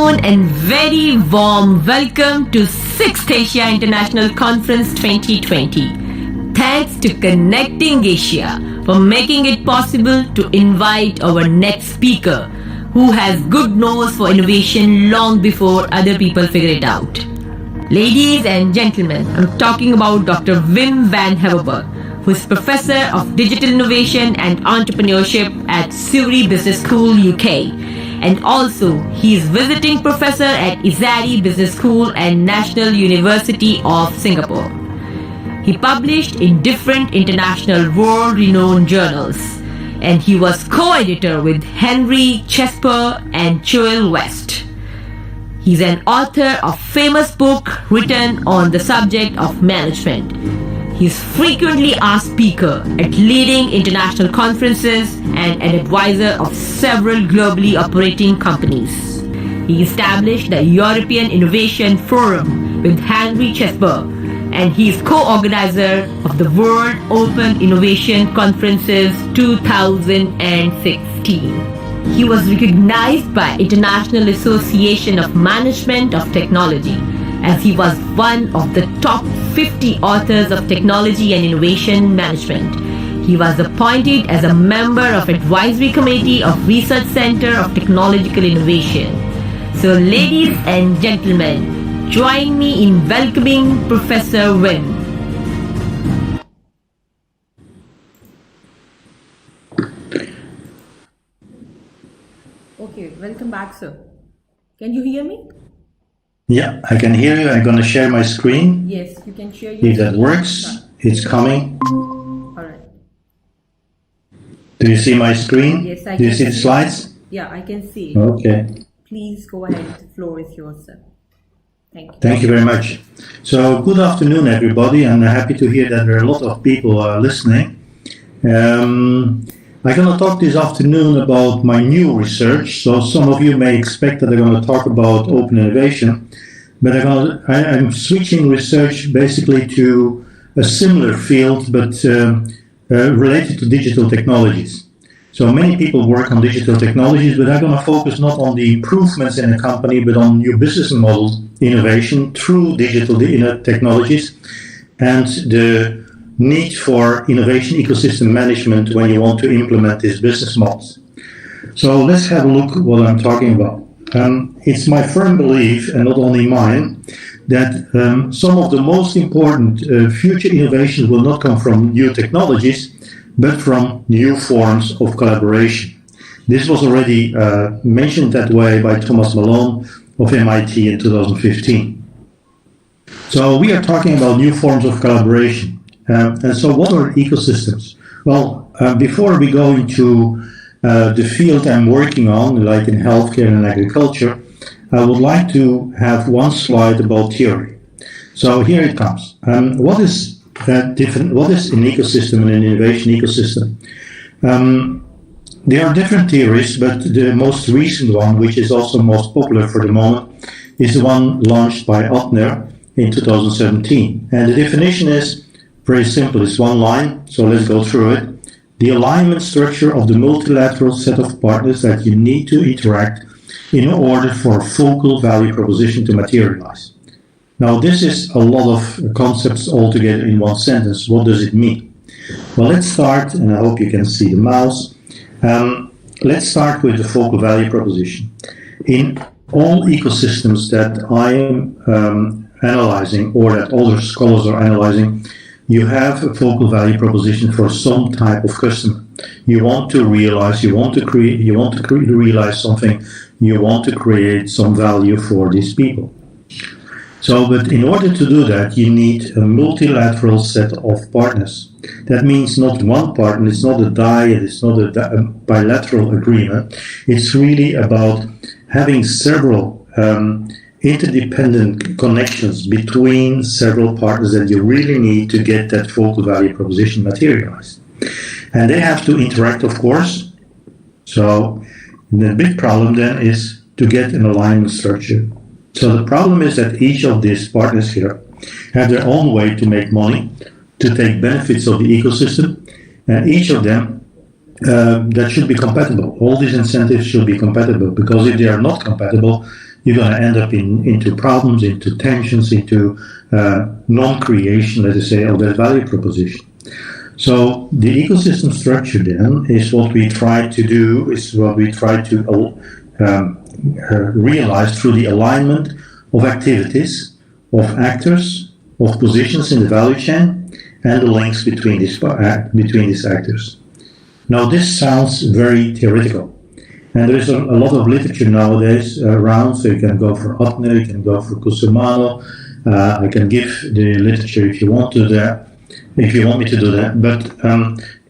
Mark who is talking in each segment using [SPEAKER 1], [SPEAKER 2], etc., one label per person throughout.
[SPEAKER 1] afternoon and very warm welcome to 6th Asia International Conference 2020. Thanks to Connecting Asia for making it possible to invite our next speaker who has good nose for innovation long before other people figure it out. Ladies and gentlemen, I'm talking about Dr. Wim Vanhaverbeke, who is Professor of Digital Innovation and Entrepreneurship at Surrey Business School, UK. And also, he is visiting professor at ESADE Business School and National University of Singapore. He published in different international world-renowned journals, and he was co-editor with Henry Chesbrough and Joel West. He's an author of famous book written on the subject of management. He's frequently asked speaker at leading international conferences and an advisor of several globally operating companies. He established the European Innovation Forum with Henry Chesbrough, and he is co-organizer of the World Open Innovation Conferences 2016. He was recognized by International Association of Management of Technology as he was one of the top 50 authors of technology and innovation management. He was appointed as a member of Advisory Committee of Research Center of Technological Innovation. So ladies and gentlemen, join me in welcoming Professor Wim. Okay, welcome back, sir. Can you hear me?
[SPEAKER 2] Yeah, I can hear you. I'm going to share my screen.
[SPEAKER 1] Yes, you can share your
[SPEAKER 2] If that works, it's coming.
[SPEAKER 1] All right.
[SPEAKER 2] Do you see my screen?
[SPEAKER 1] Yes, I can.
[SPEAKER 2] Do you see the slides?
[SPEAKER 1] Yeah, I can see.
[SPEAKER 2] Okay.
[SPEAKER 1] Please go ahead. The floor is yours, sir. Thank you.
[SPEAKER 2] Thank you very much. So, good afternoon, everybody. I'm happy to hear that there are a lot of people listening. I'm going to talk this afternoon about my new research. So some of you may expect that I'm going to talk about open innovation, but I'm switching research basically to a similar field, but related to digital technologies. So many people work on digital technologies, but I'm going to focus not on the improvements in a company, but on new business model innovation through digital technologies and the need for innovation ecosystem management when you want to implement these business models. So let's have a look at what I'm talking about. It's my firm belief, and not only mine, that some of the most important future innovations will not come from new technologies, but from new forms of collaboration. This was already mentioned that way by Thomas Malone of MIT in 2015. So we are talking about new forms of collaboration. And so what are ecosystems? Well, before we go into the field I'm working on, like in healthcare and agriculture, I would like to have one slide about theory. So here it comes. What is an ecosystem and an innovation ecosystem? There are different theories, but the most recent one, which is also most popular for the moment, is the one launched by Adner in 2017. And the definition is very simple. It's one line, so let's go through it. The alignment structure of the multilateral set of partners that you need to interact in order for a focal value proposition to materialize. Now, this is a lot of concepts all together in one sentence. What does it mean? Well, let's start, and I hope you can see the mouse. Let's start with the focal value proposition. In all ecosystems that I am analyzing, or that other scholars are analyzing, you have a focal value proposition for some type of customer. You want to realize, you want to realize something, you want to create some value for these people. So, but in order to do that, you need a multilateral set of partners. That means not one partner, it's not a diet, it's not a bilateral agreement. It's really about having several interdependent connections between several partners that you really need to get that focal value proposition materialized. And they have to interact, of course. So the big problem then is to get an alignment structure. So the problem is that each of these partners here have their own way to make money, to take benefits of the ecosystem, and each of them that should be compatible. All these incentives should be compatible, because if they are not compatible, you're going to end up into problems, into tensions, into non-creation, let us say, of that value proposition. So the ecosystem structure then is what we try to do, is what we try to realize through the alignment of activities, of actors, of positions in the value chain, and the links between these actors. Now this sounds very theoretical, and there is a lot of literature nowadays around, so you can go for Otner, you can go for Cusimano, I can give the literature if you want to that, if you want me to do that, but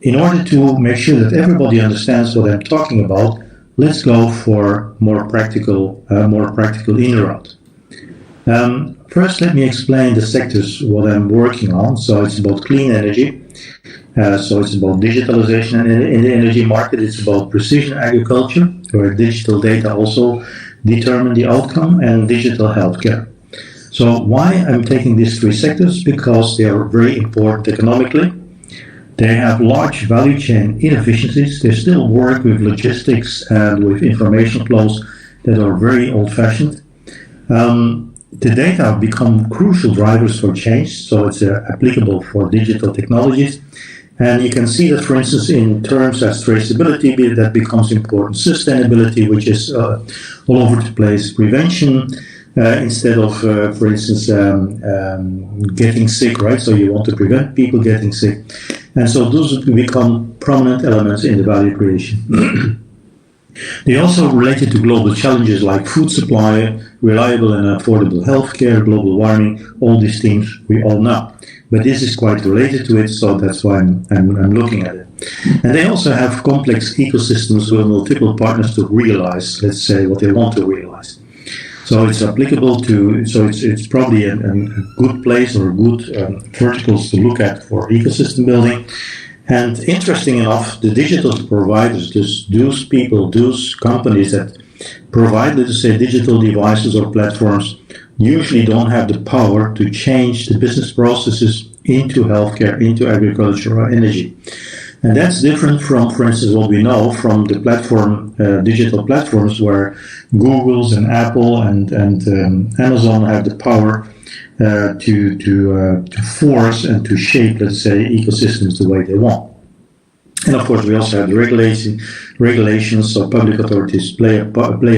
[SPEAKER 2] in order to make sure that everybody understands what I'm talking about, let's go for more practical in-route. First, let me explain the sectors what I'm working on. So it's about clean energy. So it's about digitalization in the energy market. It's about precision agriculture, where digital data also determine the outcome, and digital healthcare. So why I'm taking these three sectors? Because they are very important economically. They have large value chain inefficiencies. They still work with logistics and with information flows that are very old-fashioned. The data have become crucial drivers for change, so it's applicable for digital technologies. And you can see that, for instance, in terms as traceability, that becomes important. Sustainability, which is all over the place. Prevention, instead of, for instance, getting sick, right? So you want to prevent people getting sick. And so those become prominent elements in the value creation. They also related to global challenges like food supply, reliable and affordable healthcare, global warming, all these things we all know. But this is quite related to it, so that's why I'm looking at it. And they also have complex ecosystems with multiple partners to realize, let's say, what they want to realize. So it's applicable to, so it's probably a good place or good verticals to look at for ecosystem building. And interesting enough, the digital providers, those people, those companies that provide, let's say, digital devices or platforms, usually don't have the power to change the business processes into healthcare, into agriculture or energy. And that's different from, for instance, what we know from the platform, digital platforms where Google's and Apple and Amazon have the power to force and to shape, let's say, ecosystems the way they want. And of course, we also have the regulations, so public authorities play a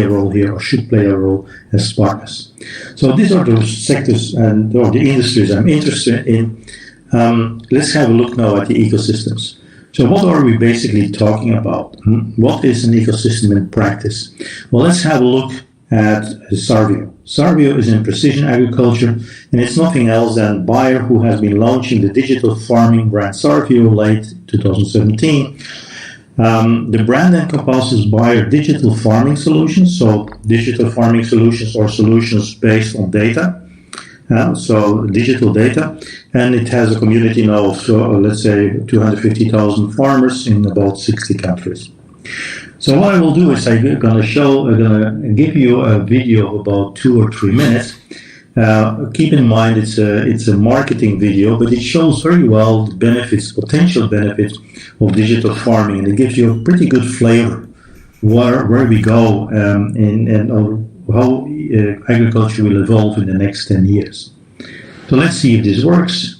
[SPEAKER 2] role here, or should play a role as partners. So these are those sectors or the industries I'm interested in. Let's have a look now at the ecosystems. So what are we basically talking about? What is an ecosystem in practice? Well, let's have a look at Sarvio. Sarvio is in precision agriculture, and it's nothing else than Bayer, who has been launching the digital farming brand Sarvio late 2017. The brand encompasses Bayer digital farming solutions, so digital farming solutions or solutions based on data. So digital data, and it has a community now of, let's say, 250,000 farmers in about 60 countries. So what I will do is I'm going to give you a video of about 2 or 3 minutes. Keep in mind it's a marketing video, but it shows very well the benefits, potential benefits of digital farming, and it gives you a pretty good flavor where we go and how agriculture will evolve in the next 10 years. So let's see if this works.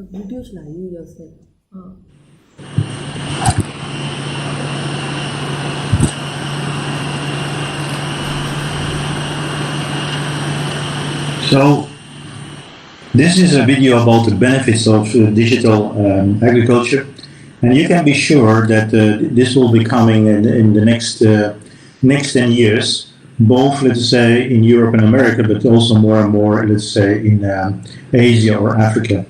[SPEAKER 1] Video चलाई है उसने. हाँ.
[SPEAKER 2] So, this is a video about the benefits of digital agriculture, and you can be sure that this will be coming in the next 10 years, both, let's say, in Europe and America, but also more and more, let's say, in Asia or Africa.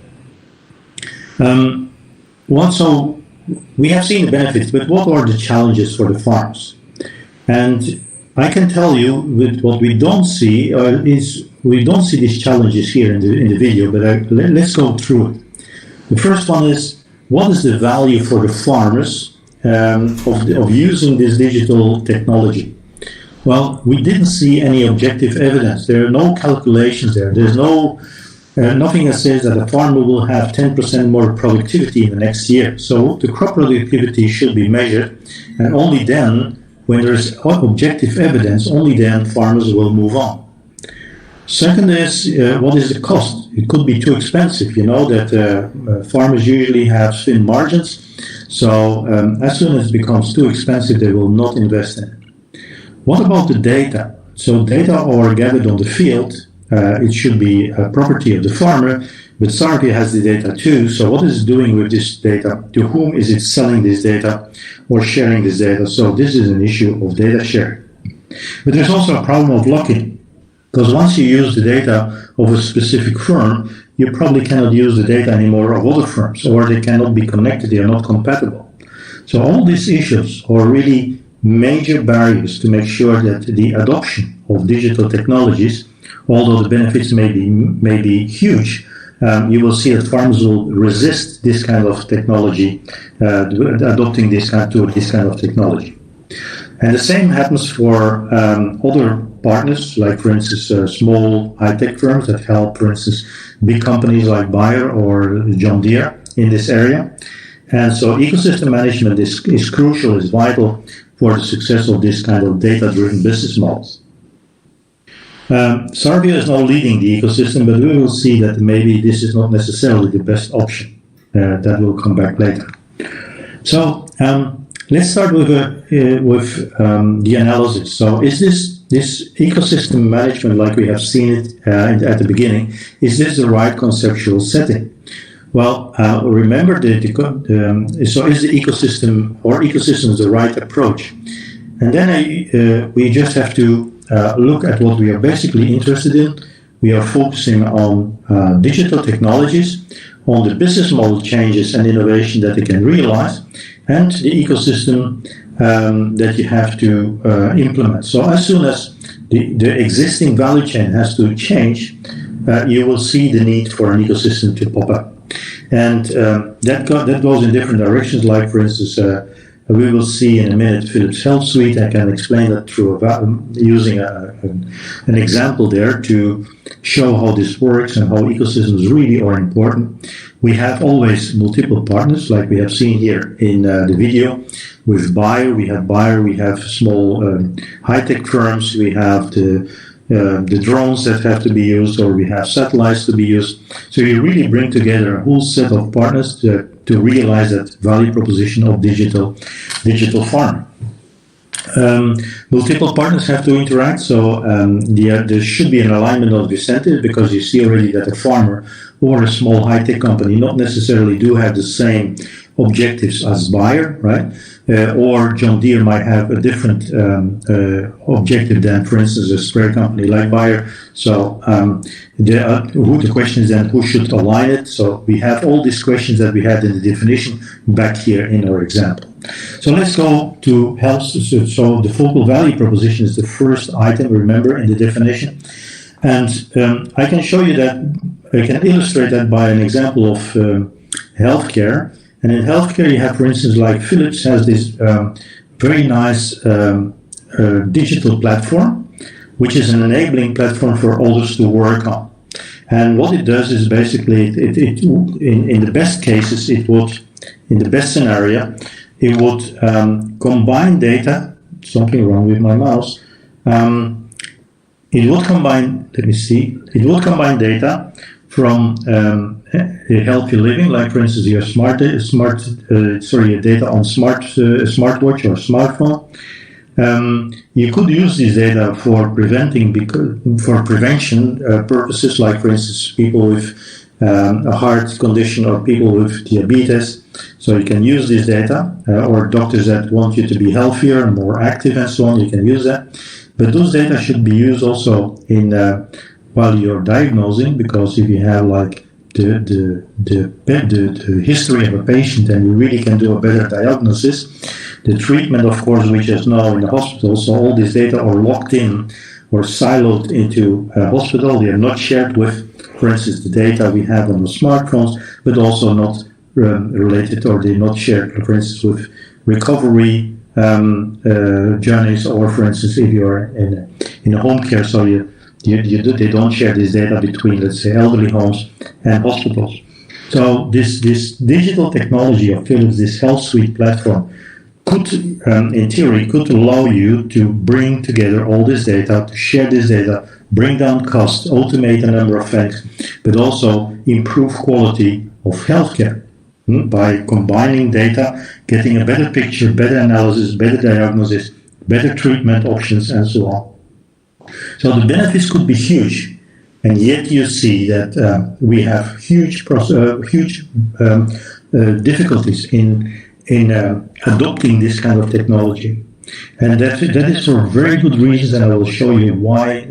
[SPEAKER 2] So we have seen the benefits, but what are the challenges for the farms? And I can tell you that what we don't see is we don't see these challenges here in the video, but let's go through it. The first one is, what is the value for the farmers of using this digital technology? Well, we didn't see any objective evidence. There are no calculations there. There's nothing that says that a farmer will have 10% more productivity in the next year. So the crop productivity should be measured, and only then, when there is objective evidence, only then farmers will move on. Second is, what is the cost? It could be too expensive. You know that farmers usually have thin margins, so as soon as it becomes too expensive, they will not invest in it. What about the data? So data are gathered on the field. It should be a property of the farmer, but Surrey has the data too. So what is it doing with this data? To whom is it selling this data or sharing this data? So this is an issue of data sharing. But there's also a problem of lock-in, because once you use the data of a specific firm, you probably cannot use the data anymore of other firms, or they cannot be connected, they are not compatible. So all these issues are really major barriers to make sure that the adoption of digital technologies, although the benefits may be huge, you will see that farmers will resist this kind of technology, adopting this kind of technology. And the same happens for other partners, like for instance small high-tech firms that help, for instance, big companies like Bayer or John Deere in this area. And so ecosystem management is crucial, is vital for the success of this kind of data-driven business models. Serbia is now leading the ecosystem, but we will see that maybe this is not necessarily the best option. That will come back later. So let's start with the analysis. So is this ecosystem management, like we have seen it at the beginning, is this the right conceptual setting? Well, remember so is the ecosystem or ecosystems the right approach? And then we just have to look at what we are basically interested in. We are focusing on digital technologies, on the business model changes and innovation that they can realize, and the ecosystem that you have to implement. So as soon as the existing value chain has to change, you will see the need for an ecosystem to pop up. And that goes in different directions, like for instance, we will see in a minute Philips Health Suite. I can explain that through using an example there to show how this works and how ecosystems really are important. We have always multiple partners, like we have seen here in the video. With Bayer, we have small high-tech firms, we have the drones that have to be used, or we have satellites to be used. So you really bring together a whole set of partners to realize that value proposition of digital farming. Multiple partners have to interact, so there should be an alignment of incentives, because you see already that a farmer or a small high-tech company not necessarily do have the same objectives as Bayer, right? Or John Deere might have a different objective than, for instance, a spray company like Bayer. So the question is then who should align it? So we have all these questions that we had in the definition back here in our example. So let's go to health. So the focal value proposition is the first item, remember, in the definition. And I can show you that, I can illustrate that by an example of healthcare. And in healthcare, you have, for instance, like Philips has this very nice digital platform, which is an enabling platform for others to work on. And what it does is basically, in the best cases, it would, in the best scenario, it would combine data, something wrong with my mouse, it would combine, let me see, it would combine data from a healthy living, like for instance your data on smartwatch or smartphone. You could use this data for prevention purposes, like for instance people with a heart condition or people with diabetes. So you can use this data, or doctors that want you to be healthier and more active and so on. You can use that, but those data should be used also in while you're diagnosing, because if you have like the history of a patient, and you really can do a better diagnosis. The treatment, of course, which is now in the hospital, so all these data are locked in or siloed into a hospital. They are not shared with, for instance, the data we have on the smartphones, but also not related, or they're not shared, for instance, with recovery journeys, or for instance, if you're in a home care, so they don't share this data between, let's say, elderly homes and hospitals. So this digital technology of Philips, this Health Suite platform, could, in theory, could allow you to bring together all this data, to share this data, bring down costs, automate a number of things, but also improve quality of healthcare by combining data, getting a better picture, better analysis, better diagnosis, better treatment options, and so on. So the benefits could be huge, and yet you see that we have huge difficulties in adopting this kind of technology, and that is for very good reasons, and I will show you why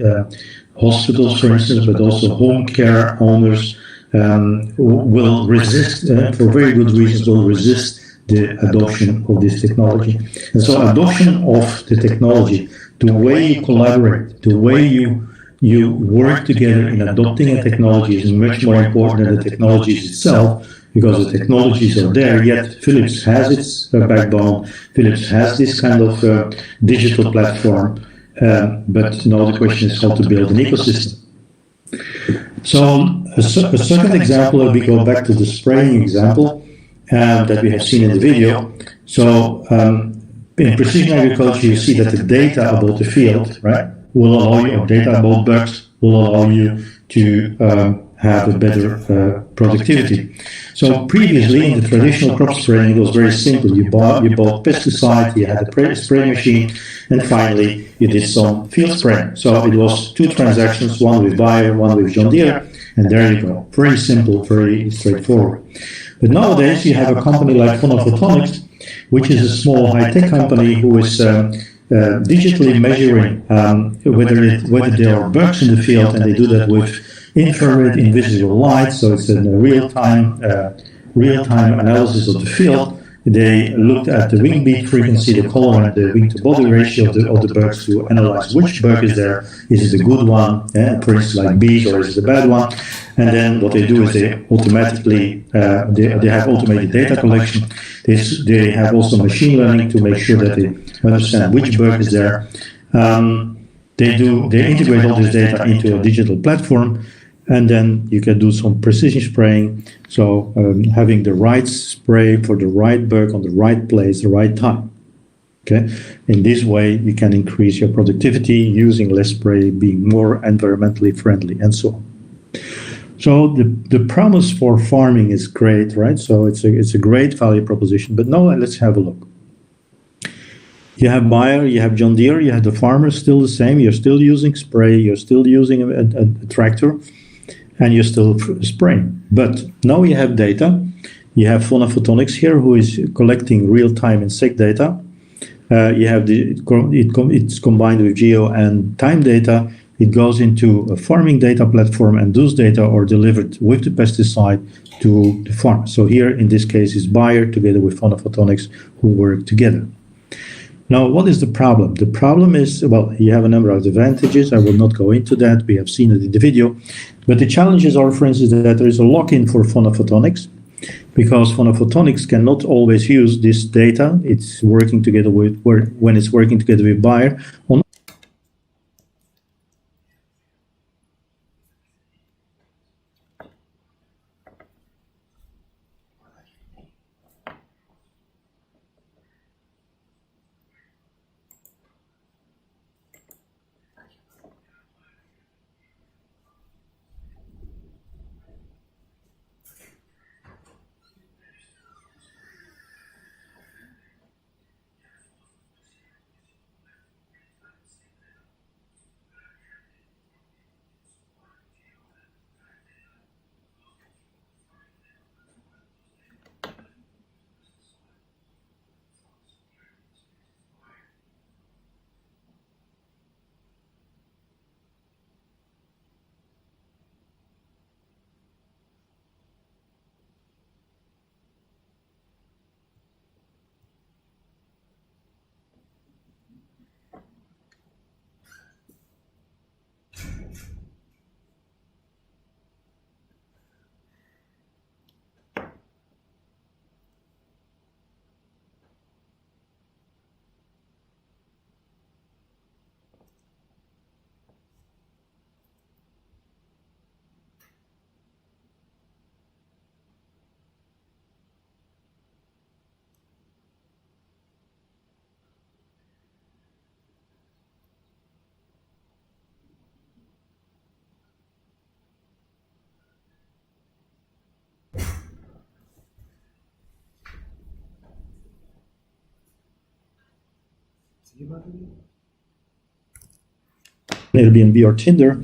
[SPEAKER 2] hospitals, for instance, but also home care owners will resist, for very good reasons, will resist the adoption of this technology. And so adoption of the technology, the way you collaborate, the way you work together in adopting a technology is much more important than the technologies itself, because the technologies are there, yet Philips has its backbone, Philips has this kind of digital platform, but now the question is how to build an ecosystem. So a second example, we go back to the spraying example that we have seen in the video. So in precision agriculture, you see that the data about the field, right, will allow you, or data about bugs will allow you to have a better productivity. So previously, in the traditional crop spraying, it was very simple. You bought pesticide, you had a spray machine, and finally you did some field spraying. So it was two transactions, one with Bayer, one with John Deere, and there you go. Very simple, very straightforward. But nowadays you have a company like Photonics, which is a small high-tech company who is digitally measuring whether there are bugs in the field, and they do that with infrared invisible light. So it's a real-time analysis of the field. They looked at the wing beat frequency, the color, and the wing-to-body ratio of the bugs to analyze which bug is there. Is it a good one, for instance, like bees, or is it a bad one? And then what they do is they automatically they have automated data collection. They have also machine learning to make sure that they understand which bug is there. They integrate all this data into a digital platform, and then you can do some precision spraying. So having the right spray for the right bug on the right place, the right time. Okay. In this way, you can increase your productivity using less spray, being more environmentally friendly, and so on. So the promise for farming is great, right? So it's a great value proposition. But now let's have a look. You have Bayer, you have John Deere, you have the farmer, still the same. You're still using spray, you're still using a tractor, and you're still spraying. But now you have data. You have Phonophotonics here, who is collecting real-time insect data. You have it's combined with geo and time data. It goes into a farming data platform, and those data are delivered with the pesticide to the farm. So here, in this case, is Bayer together with Phonophotonics who work together. Now, what is the problem? The problem is, well, you have a number of advantages. I will not go into that. We have seen it in the video. But the challenges are, for instance, that there is a lock-in for Phonophotonics, because Phonophotonics cannot always use this data. It's working together with, when it's working together with Bayer on Airbnb or Tinder,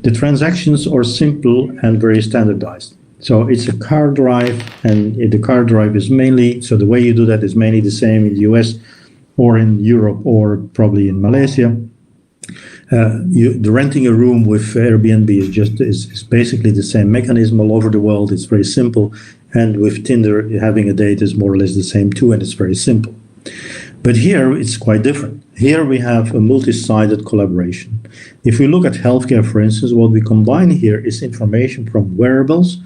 [SPEAKER 2] the transactions are simple and very standardized. So it's a car drive, and the car drive is mainly, so the way you do that is mainly the same in the US or in Europe or probably in Malaysia. The renting a room with Airbnb is basically the same mechanism all over the world. It's very simple. And with Tinder, having a date is more or less the same too, and it's very simple. But here it's quite different. Here we have a multi-sided collaboration. If we look at healthcare, for instance, what we combine here is information from wearables,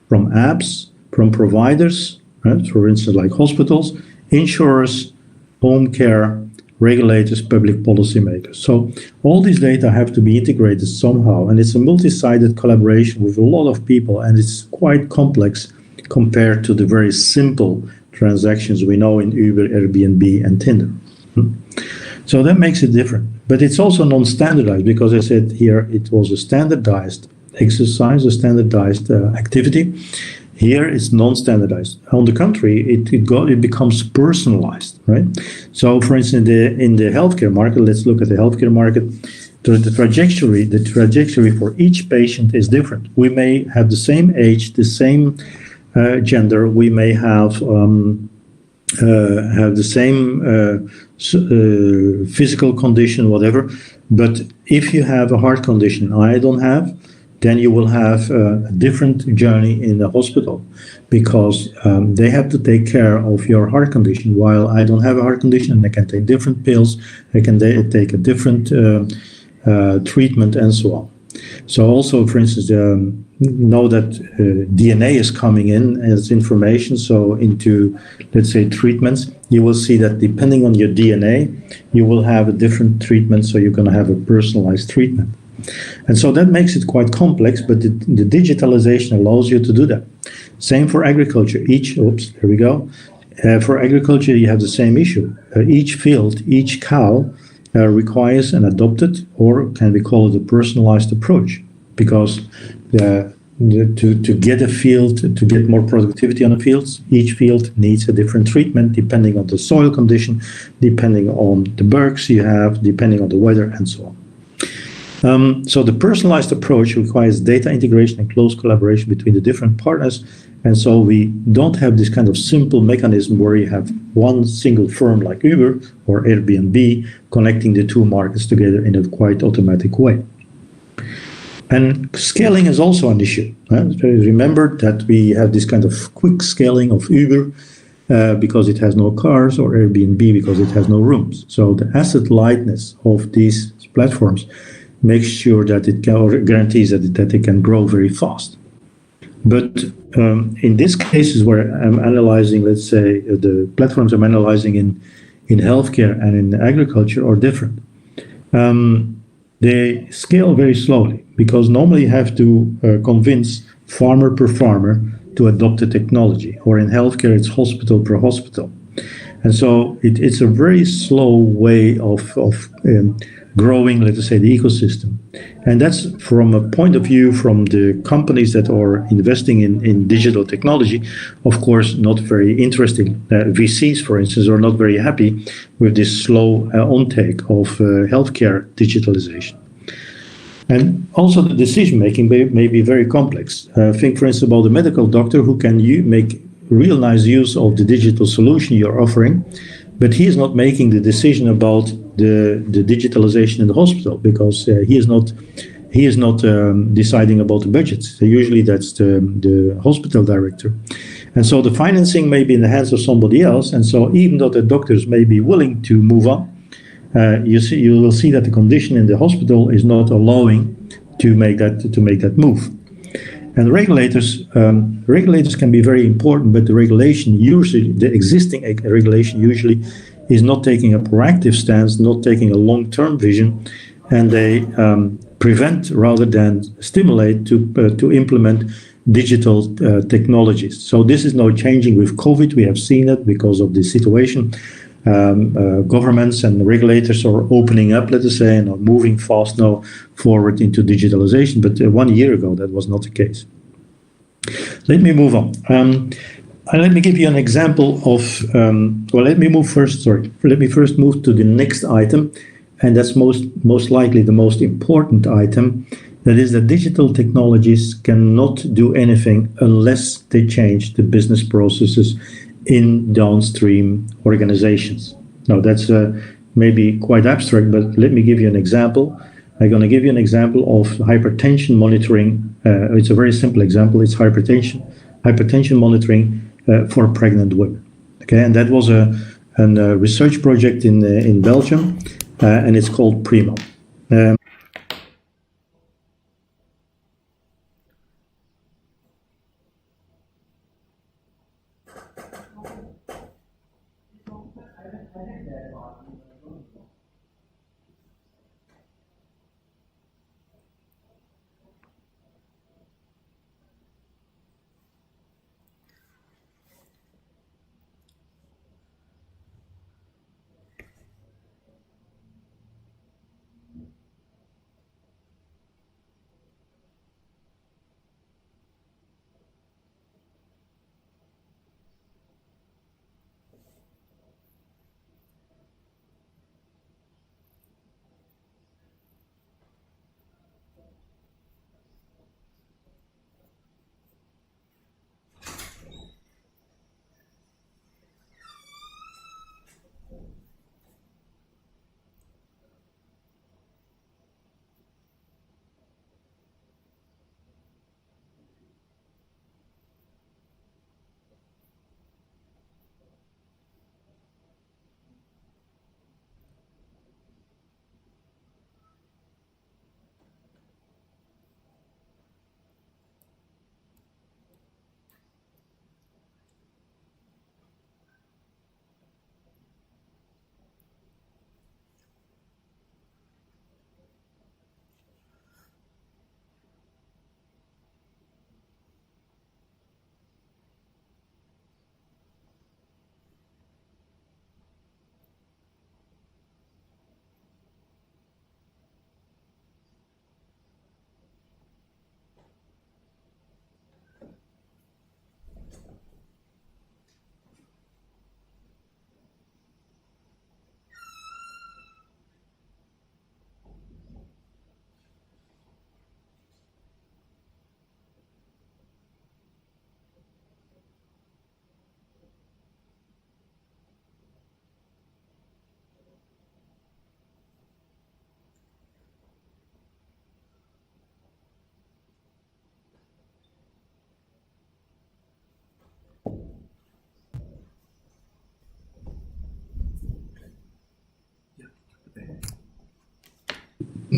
[SPEAKER 2] from apps, from providers, right? For instance, like hospitals, insurers, home care, regulators, public policymakers. So all these data have to be integrated somehow, and it's a multi-sided collaboration with a lot of people, and it's quite complex compared to the very simple transactions we know in Uber, Airbnb, and Tinder. So that makes it different. But it's also non-standardized, because I said here it was a standardized exercise, a standardized activity. Here it's non-standardized. On the contrary, it becomes personalized, right? So, for instance, in the healthcare market, let's look at the healthcare market. The trajectory for each patient is different. We may have the same age, the same gender. We may have the same physical condition, whatever. But if you have a heart condition I don't have, then you will have a different journey in the hospital, because they have to take care of your heart condition, while I don't have a heart condition, and I can take different pills, I can take a different treatment, and so on. So also, for instance, know that DNA is coming in as information, so into, let's say, treatments. You will see that depending on your DNA, you will have a different treatment, so you're going to have a personalized treatment. And so that makes it quite complex, but the digitalization allows you to do that. Same for agriculture. For agriculture, you have the same issue. Each field, each cow requires an adopted, or can we call it a personalized approach, because to get a field, to get more productivity on the fields, each field needs a different treatment depending on the soil condition, depending on the bergs you have, depending on the weather, and so on. So the personalized approach requires data integration and close collaboration between the different partners. And so we don't have this kind of simple mechanism where you have one single firm like Uber or Airbnb connecting the two markets together in a quite automatic way. And scaling is also an issue. Remember that we have this kind of quick scaling of Uber because it has no cars, or Airbnb because it has no rooms. So the asset lightness of these platforms makes sure that it can, or guarantees that it can grow very fast. But in these cases where I'm analyzing, let's say, the platforms I'm analyzing in healthcare and in agriculture are different. They scale very slowly because normally you have to convince farmer per farmer to adopt the technology, or in healthcare it's hospital per hospital. And so it's a very slow way of growing, let us say, the ecosystem. And that's from a point of view from the companies that are investing in digital technology, of course, not very interesting. VCs, for instance, are not very happy with this slow ontake of healthcare digitalization. And also the decision-making may be very complex. Think, for instance, about the medical doctor who can make real nice use of the digital solution you're offering, but he is not making the decision about the digitalization in the hospital because he is not deciding about the budgets. So usually that's the hospital director. And so the financing may be in the hands of somebody else. And so even though the doctors may be willing to move on, you will see that the condition in the hospital is not allowing to make that move. And regulators can be very important, but the existing regulation usually is not taking a proactive stance, not taking a long-term vision, and they prevent rather than stimulate to implement digital technologies. So this is now changing with COVID. We have seen it because of the situation. Governments and regulators are opening up, let us say, and are moving fast now forward into digitalization. But 1 year ago, that was not the case. Let me move on. Let me give you an example of, let me first move to the next item, and that's most likely the most important item. That is that digital technologies cannot do anything unless they change the business processes in downstream organizations. Now that's maybe quite abstract, but let me give you an example. I'm going to give you an example of hypertension monitoring. It's a very simple example. It's hypertension monitoring for pregnant women. Okay, and that was a research project in Belgium, and it's called Primo.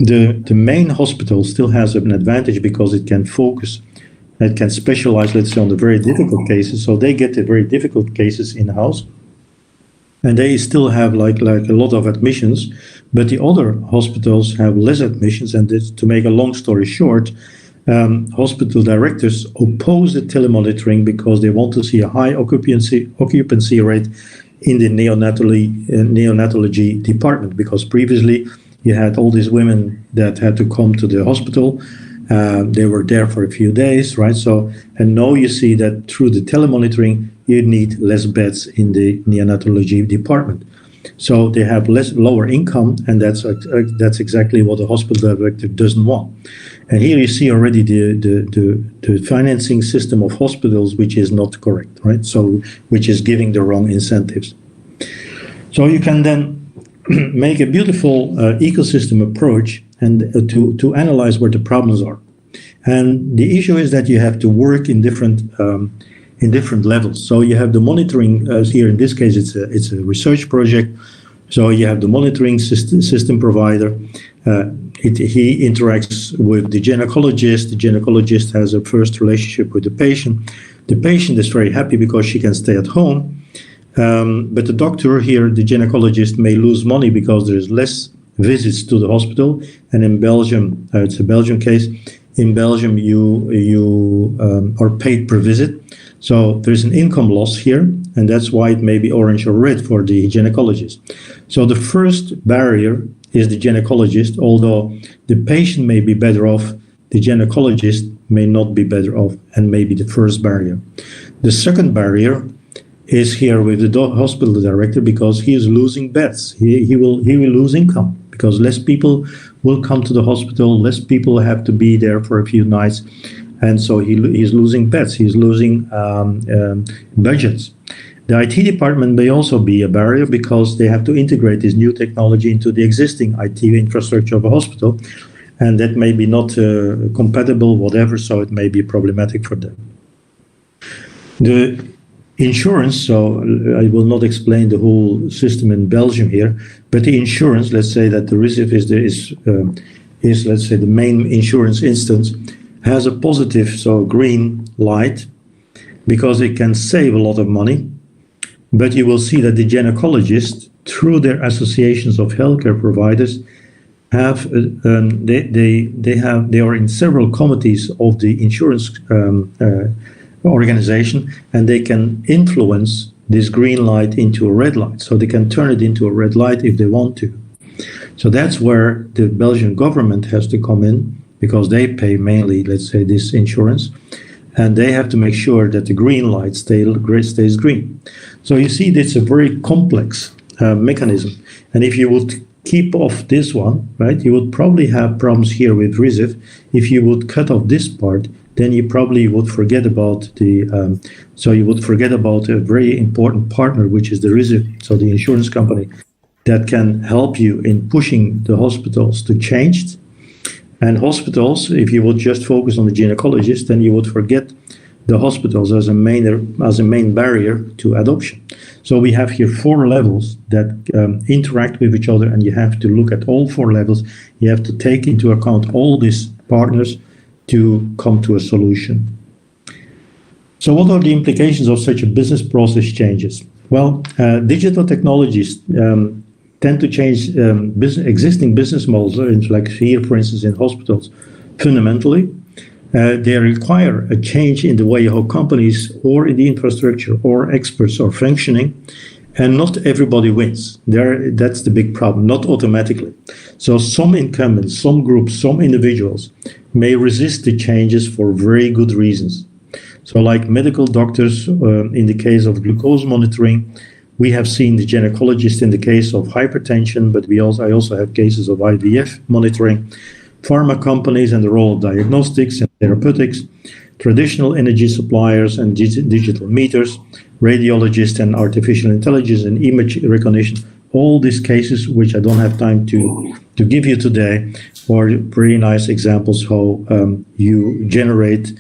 [SPEAKER 2] the main hospital still has an advantage because it can focus, it can specialize, let's say, on the very difficult cases. So they get the very difficult cases in-house, and they still have like a lot of admissions, but the other hospitals have less admissions. And this, to make a long story short, hospital directors oppose the telemonitoring because they want to see a high occupancy rate in the neonatology department, because previously you had all these women that had to come to the hospital. They were there for a few days, right? So, and now you see that through the telemonitoring, you need less beds in the neonatology department. So they have lower income, and that's exactly what the hospital director doesn't want. And here you see already the financing system of hospitals, which is not correct, right? So, which is giving the wrong incentives. So you can then make a beautiful ecosystem approach and to analyze where the problems are. And the issue is that you have to work in different levels. So you have the monitoring, here in this case it's a research project. So you have the monitoring system provider. He interacts with the gynecologist. The gynecologist has a first relationship with the patient. The patient is very happy because she can stay at home. But the doctor here, the gynecologist, may lose money because there's less visits to the hospital. And in Belgium, it's a Belgian case. In Belgium, you are paid per visit. So there's an income loss here, and that's why it may be orange or red for the gynecologist. So the first barrier is the gynecologist. Although the patient may be better off, the gynecologist may not be better off, and may be the first barrier. The second barrier is here with the hospital director, because he is losing beds. He will lose income because less people will come to the hospital, less people have to be there for a few nights, and so he's losing beds, he's losing budgets. The IT department may also be a barrier because they have to integrate this new technology into the existing IT infrastructure of a hospital, and that may be not compatible, whatever, so it may be problematic for them. The insurance, so I will not explain the whole system in Belgium here, but the insurance, let's say that the RISIF is let's say the main insurance instance, has a positive, so green light, because it can save a lot of money. But you will see that the gynecologists, through their associations of healthcare providers, have they are in several committees of the insurance organization, and they can influence this green light into a red light. So they can turn it into a red light if they want to. So that's where the Belgian government has to come in, because they pay mainly, let's say, this insurance, and they have to make sure that the green light stays green. So you see, it's a very complex mechanism. And if you would keep off this one, right, you would probably have problems here with RISIF. If you would cut off this part, then you probably would forget about you would forget about a very important partner, which is the RISIF, so the insurance company, that can help you in pushing the hospitals to change. And hospitals, if you would just focus on the gynecologist, then you would forget the hospitals as a main barrier to adoption. So we have here 4 levels that interact with each other, and you have to look at all 4 levels. You have to take into account all these partners to come to a solution. So what are the implications of such a business process changes? Well, digital technologies tend to change existing business models, like here, for instance, in hospitals, fundamentally. They require a change in the way how companies or in the infrastructure or experts are functioning, and not everybody wins. That's the big problem, not automatically. So some incumbents, some groups, some individuals may resist the changes for very good reasons. So like medical doctors, in the case of glucose monitoring, we have seen the gynecologist in the case of hypertension, but I also have cases of IVF monitoring, pharma companies and the role of diagnostics and therapeutics, traditional energy suppliers and digital meters, radiologists and artificial intelligence and image recognition. All these cases, which I don't have time to give you today, are very nice examples how you generate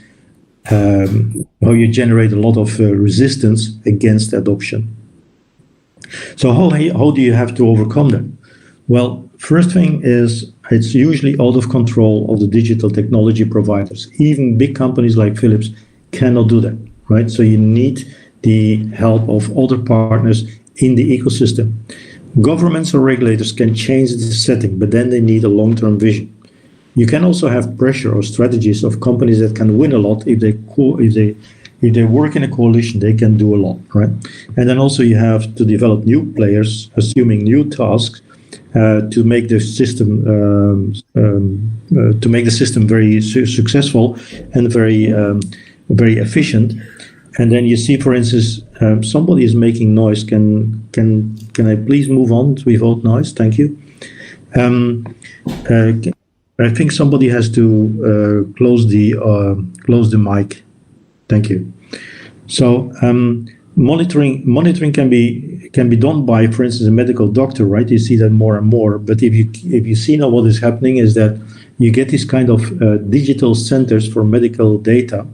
[SPEAKER 2] a lot of resistance against adoption. So how do you have to overcome that? Well, first thing is it's usually out of control of the digital technology providers. Even big companies like Philips cannot do that, right? So you need the help of other partners in the ecosystem. Governments or regulators can change the setting, but then they need a long-term vision. You can also have pressure or strategies of companies that can win a lot if they work in a coalition, they can do a lot, right? And then also you have to develop new players, assuming new tasks to make the system very successful and very efficient. And then you see, for instance, somebody is making noise. Can I please move on without noise? Thank you. I think somebody has to close the mic. Thank you. So monitoring can be done by, for instance, a medical doctor, right? You see that more and more. But if you see now what is happening is that you get these kind of digital centers for medical data,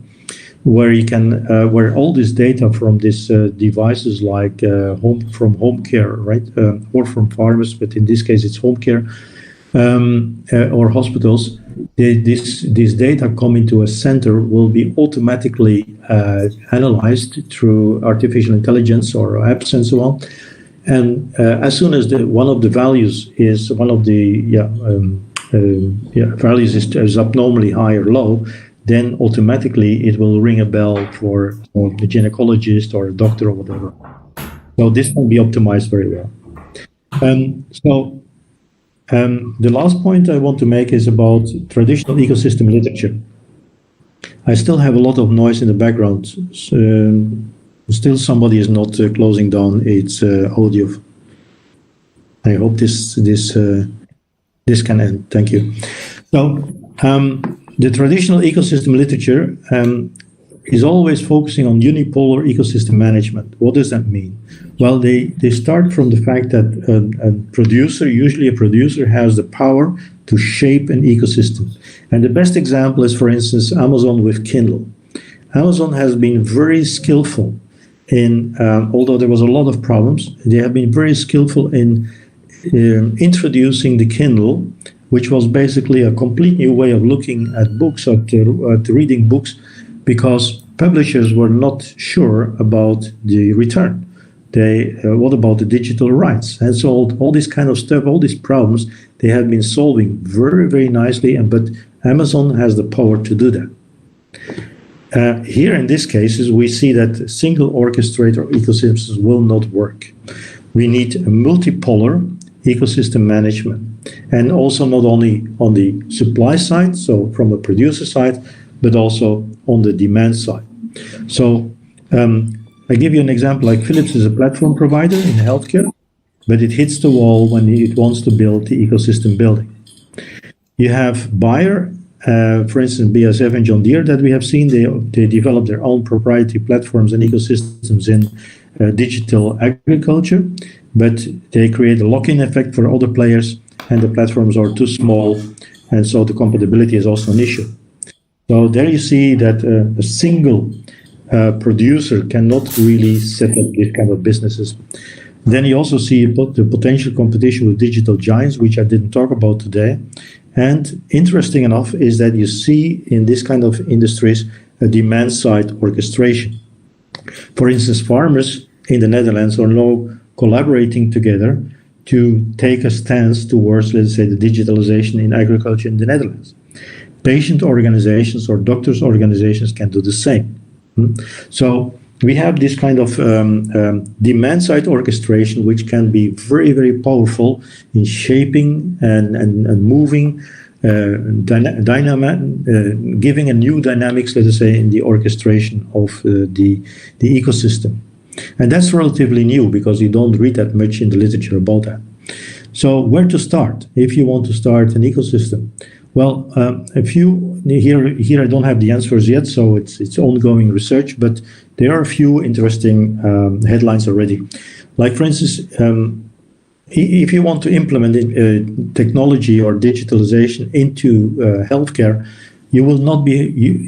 [SPEAKER 2] where you can where all this data from these devices like home care, right, or from pharmacies, but in this case it's home care. Or hospitals, this data come into a center will be automatically analyzed through artificial intelligence or apps and so on. And as soon as one of the values is values is abnormally high or low, then automatically it will ring a bell for the gynecologist or a doctor or whatever. So this can be optimized very well. The last point I want to make is about traditional ecosystem literature. I still have a lot of noise in the background. Still somebody is not closing down its audio. I hope this can end. Thank you. So the traditional ecosystem literature is always focusing on unipolar ecosystem management. What does that mean? Well, they start from the fact that usually a producer has the power to shape an ecosystem. And the best example is, for instance, Amazon with Kindle. Amazon has been very skillful in, although there was a lot of problems, they have been very skillful in introducing the Kindle, which was basically a complete new way of looking at books, at reading books, because publishers were not sure about the return. What about the digital rights? And so all this kind of stuff, all these problems, they have been solving very, very nicely. But Amazon has the power to do that. Here in this case, we see that single orchestrator ecosystems will not work. We need a multipolar ecosystem management, and also not only on the supply side, so from the producer side, but also on the demand side. So I give you an example, like Philips is a platform provider in healthcare, but it hits the wall when it wants to build the ecosystem building. You have Bayer, for instance, BASF and John Deere that we have seen, they develop their own proprietary platforms and ecosystems in digital agriculture, but they create a lock-in effect for other players, and the platforms are too small, and so the compatibility is also an issue. So there you see that a single producer cannot really set up these kind of businesses. Then you also see the potential competition with digital giants, which I didn't talk about today. And interesting enough is that you see in this kind of industries a demand-side orchestration. For instance, farmers in the Netherlands are now collaborating together to take a stance towards, let's say, the digitalization in agriculture in the Netherlands. Patient organizations or doctors' organizations can do the same. So we have this kind of demand-side orchestration, which can be very, very powerful in shaping and moving, giving a new dynamics, let us say, in the orchestration of the ecosystem. And that's relatively new because you don't read that much in the literature about that. So where to start if you want to start an ecosystem? Well, here I don't have the answers yet, so it's ongoing research, but there are a few interesting headlines already. Like, for instance, if you want to implement technology or digitalization into healthcare, you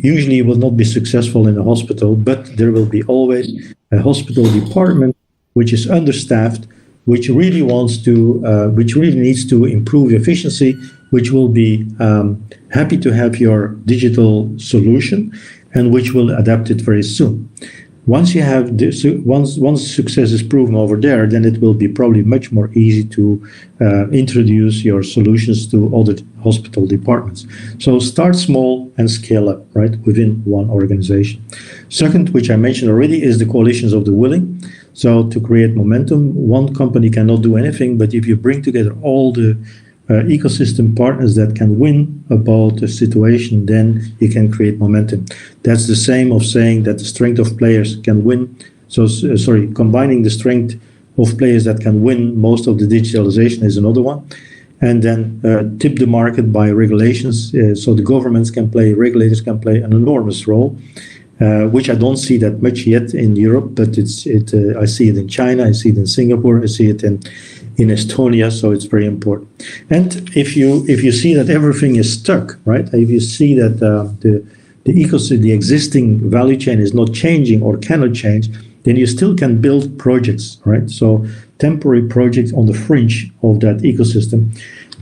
[SPEAKER 2] usually will not be successful in a hospital, but there will be always a hospital department which is understaffed, which really needs to improve efficiency, which will be happy to have your digital solution, and which will adapt it very soon. Once you have this, once success is proven over there, then it will be probably much more easy to introduce your solutions to other hospital departments. So start small and scale up, right, within one organization. Second, which I mentioned already, is the coalitions of the willing. So to create momentum, one company cannot do anything, but if you bring together all the ecosystem partners that can win about a situation, then you can create momentum. That's the same of saying that the strength of players can win. So, combining the strength of players that can win most of the digitalization is another one. And then tip the market by regulations, so the governments can play, regulators can play an enormous role, which I don't see that much yet in Europe, but I see it in China, I see it in Singapore, I see it in Estonia, so it's very important. And if you see that everything is stuck, right? If you see that the ecosystem, the existing value chain is not changing or cannot change, then you still can build projects, right? So temporary projects on the fringe of that ecosystem.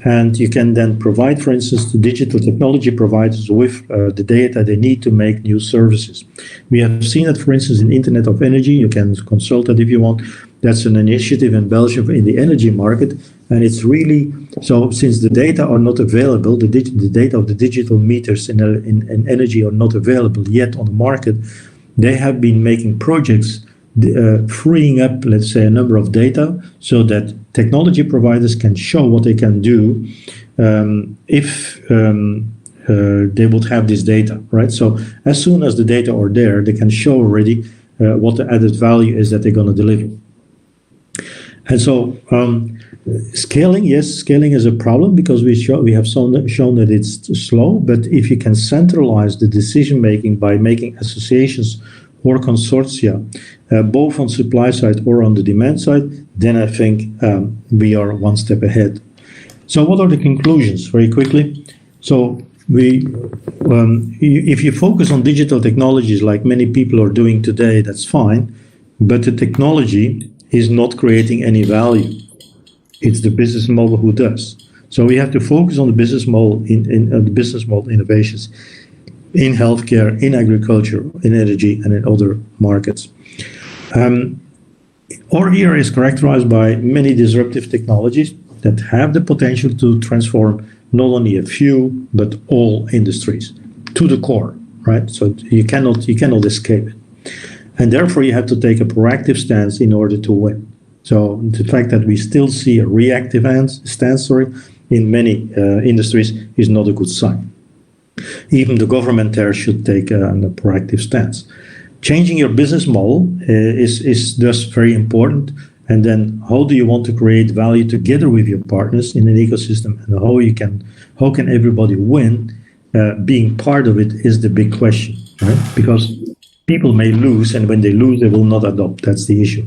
[SPEAKER 2] And you can then provide, for instance, to digital technology providers with the data they need to make new services. We have seen that, for instance, in Internet of Energy. You can consult that if you want. That's an initiative in Belgium in the energy market. And it's really, so since the data are not available, the data of the digital meters in energy are not available yet on the market, they have been making projects freeing up, let's say, a number of data so that technology providers can show what they can do if they would have this data, right? So as soon as the data are there, they can show already what the added value is that they're going to deliver. And so scaling, yes, scaling is a problem because we have shown that it's slow, but if you can centralize the decision making by making associations or consortia, both on supply side or on the demand side, then I think we are one step ahead. So what are the conclusions, very quickly? So if you focus on digital technologies like many people are doing today, that's fine, but the technology is not creating any value. It's the business model who does. So we have to focus on the business model in the business model innovations in healthcare, in agriculture, in energy, and in other markets. Our era is characterized by many disruptive technologies that have the potential to transform not only a few, but all industries to the core, right? So you cannot escape it. And therefore, you have to take a proactive stance in order to win. So the fact that we still see a reactive stance in many industries is not a good sign. Even the government there should take a proactive stance. Changing your business model is thus very important. And then how do you want to create value together with your partners in an ecosystem, and how can everybody win? Being part of it is the big question, right? Because people may lose, and when they lose, they will not adopt. That's the issue.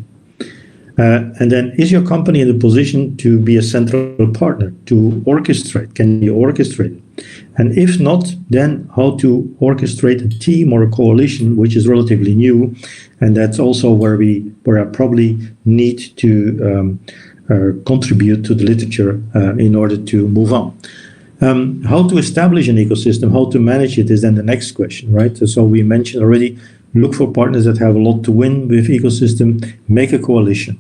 [SPEAKER 2] And then, is your company in a position to be a central partner, to orchestrate? Can you orchestrate it? And if not, then how to orchestrate a team or a coalition, which is relatively new. And that's also where I probably need to contribute to the literature in order to move on. How to establish an ecosystem, how to manage it is then the next question, right? So we mentioned already, look for partners that have a lot to win with ecosystem, make a coalition,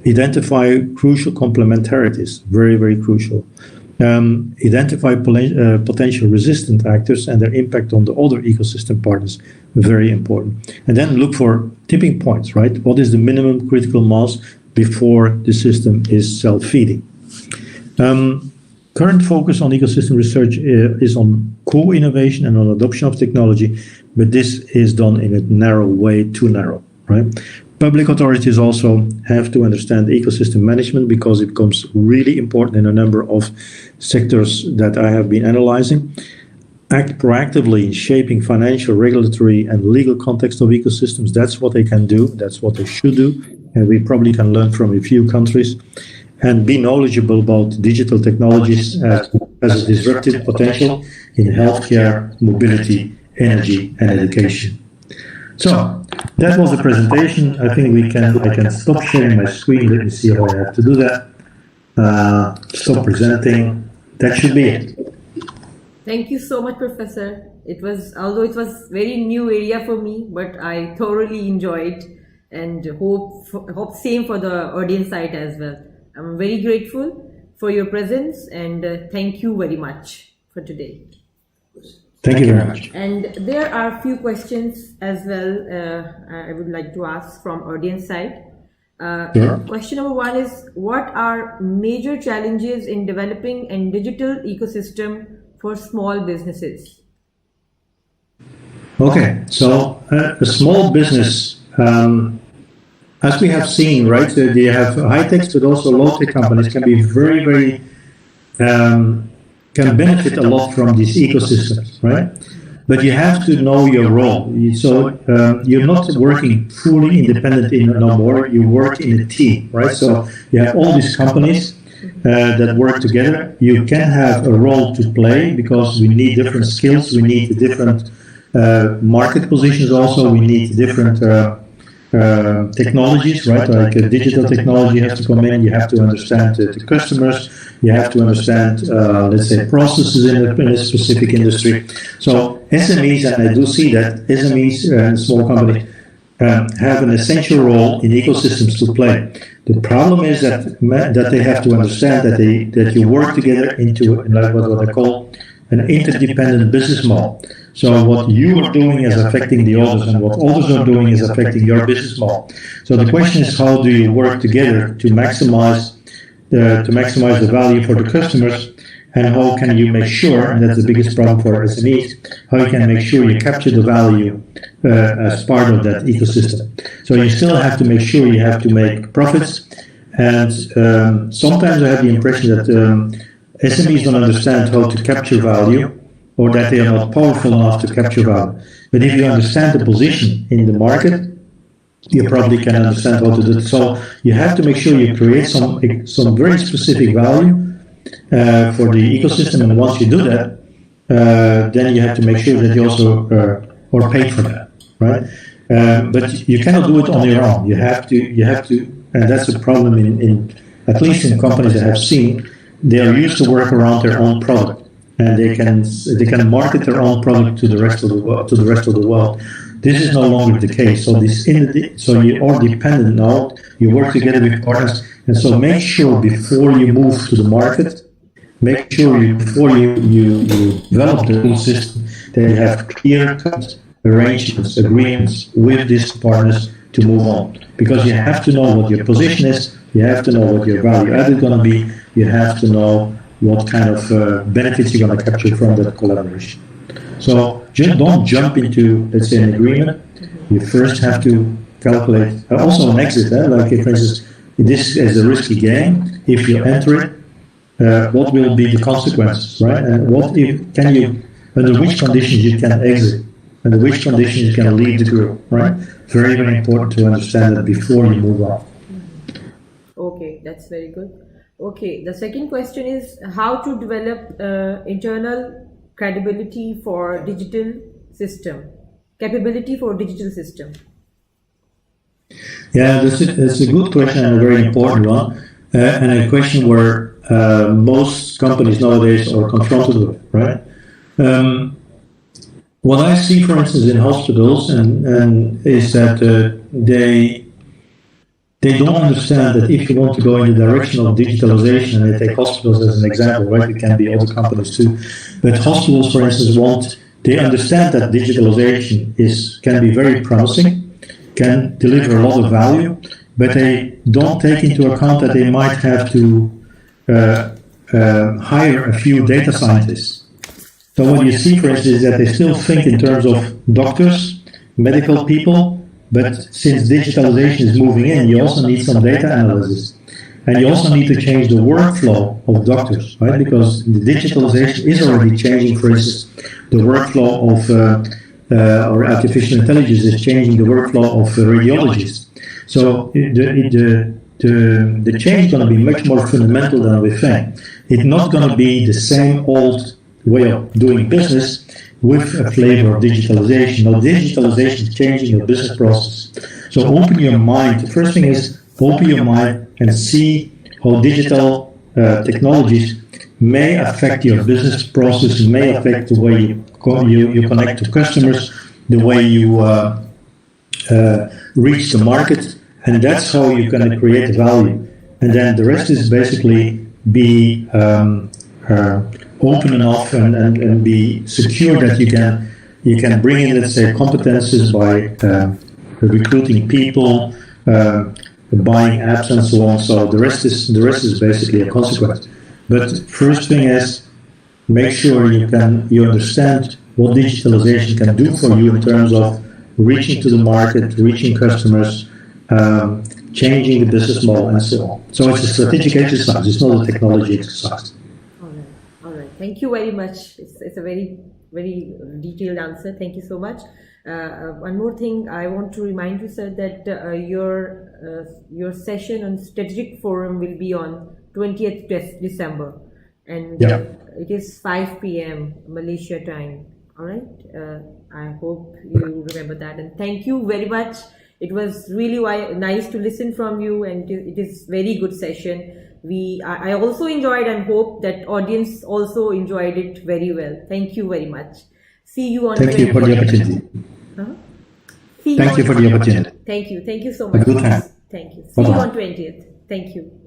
[SPEAKER 2] identify crucial complementarities, very, very crucial. Identify potential resistant actors and their impact on the other ecosystem partners, very important. And then look for tipping points, right? What is the minimum critical mass before the system is self-feeding? Current focus on ecosystem research is on co-innovation and on adoption of technology, but this is done in a narrow way, too narrow, right? Public authorities also have to understand ecosystem management because it becomes really important in a number of sectors that I have been analyzing. Act proactively in shaping financial, regulatory, and legal context of ecosystems. That's what they can do. That's what they should do. And we probably can learn from a few countries. And be knowledgeable about digital technologies as a disruptive potential in healthcare, mobility, energy, and education. So that was the presentation. I think I can stop sharing my screen. Let me see how I have to do that. Stop presenting. That should be it.
[SPEAKER 1] Thank you so much, Professor. Although it was very new area for me, but I thoroughly enjoyed and hope same for the audience side as well. I'm very grateful for your presence and thank you very much for today.
[SPEAKER 2] Thank you very much.
[SPEAKER 1] And there are a few questions as well I would like to ask from audience side.
[SPEAKER 2] Sure.
[SPEAKER 1] Question number one is, what are major challenges in developing a digital ecosystem for small businesses?
[SPEAKER 2] Okay, so a small business, as we have seen, right, they have high-tech but also low-tech companies can be very, can benefit a lot from these ecosystems, right? But you have to know your role. So you're not working fully independent no more. You work in a team, right? So you have all these companies that work together. You can have a role to play because we need different skills. We need different market positions. Also, we need different technologies, right? Like digital technology has to come in. You have to understand the customers. You have to understand, let's say, processes in a specific industry. So SMEs, and I do see that SMEs and small companies have an essential role in ecosystems to play. The problem is that they have to understand that you work together into what I call an interdependent business model. So what you are doing is affecting the others, and what others are doing is affecting your business model. So the question is, how do you work together to maximize the value for the customers, and how can you make sure, and that's the biggest problem for SMEs, how you can make sure you capture the value as part of that ecosystem. So you still have to make sure you have to make profits, and sometimes I have the impression that SMEs don't understand how to capture value, or that they are not powerful enough to capture value. But if you understand the position in the market, you probably can understand how to do it. So you have to make sure you create some very specific value for the ecosystem, and once you do that, then you have to make sure that you also are paid for that, right? But you cannot do it on your own. You have to, and that's a problem in at least in companies that I have seen. They are used to work around their own product, and they can market their own product to the rest of the world. This is no longer the case. So you are dependent now. You work together with partners, and so make sure before you move to the market, make sure before you develop the whole system, that you have clear-cut arrangements, agreements with these partners to move on. Because you have to know what your position is. You have to know what your value add is going to be. You have to know what kind of benefits you're going to capture from that collaboration. So just don't jump into, let's say, an agreement. You first have to calculate, also an exit, like for instance, this is a risky game. If you enter it, what will be the consequences, right? And under which conditions you can exit, under which conditions you can leave the group, right? Very, very important to understand that before you move on.
[SPEAKER 1] Okay, that's very good. Okay, the second question is how to develop internal capability for digital system.
[SPEAKER 2] Yeah, that's a good question and a very important one, and a question where most companies nowadays are confronted with, right? What I see, for instance, in hospitals, and is that they don't understand that if you want to go in the direction of digitalization, and I take hospitals as an example, right? It can be other companies too. But hospitals, for instance, they understand that digitalization can be very promising, can deliver a lot of value, but they don't take into account that they might have to hire a few data scientists. So what you see, for instance, is that they still think in terms of doctors, medical people, but since digitalization is moving in, you also need some data analysis. And you also need to change the workflow of doctors, right? Because the digitalization is already changing, for instance, the workflow of, or artificial intelligence is changing the workflow of radiologists. So the change is going to be much more fundamental than we think. It's not going to be the same old way of doing business. with a flavor of digitalization. Now, digitalization is changing your business process. So open your mind. The first thing is open your mind and see how digital technologies may affect your business process, may affect the way you connect to customers, the way you reach the market, and that's how you're going to create value. And then the rest is basically be open enough and be secure that you can bring in, let's say, competences by recruiting people, buying apps and so on. So the rest is basically a consequence. But first thing is make sure you understand what digitalization can do for you in terms of reaching to the market, reaching customers, changing the business model, and so on. So it's a strategic exercise. It's not a technology exercise.
[SPEAKER 1] All right. Thank you very much. It's a very, very detailed answer. Thank you so much. One more thing, I want to remind you, sir, that your session on strategic forum will be on 20th December, and it is 5 p.m. Malaysia time. All right. I hope you remember that, and thank you very much. It was really nice to listen from you, and it is very good session. I also enjoyed, and hope that audience also enjoyed it very well. Thank you very much. See you on.
[SPEAKER 2] Thank you for the opportunity. Thank you for the opportunity.
[SPEAKER 1] Thank you so much.
[SPEAKER 2] A good time.
[SPEAKER 1] Thank you. See you on 20th. Thank you.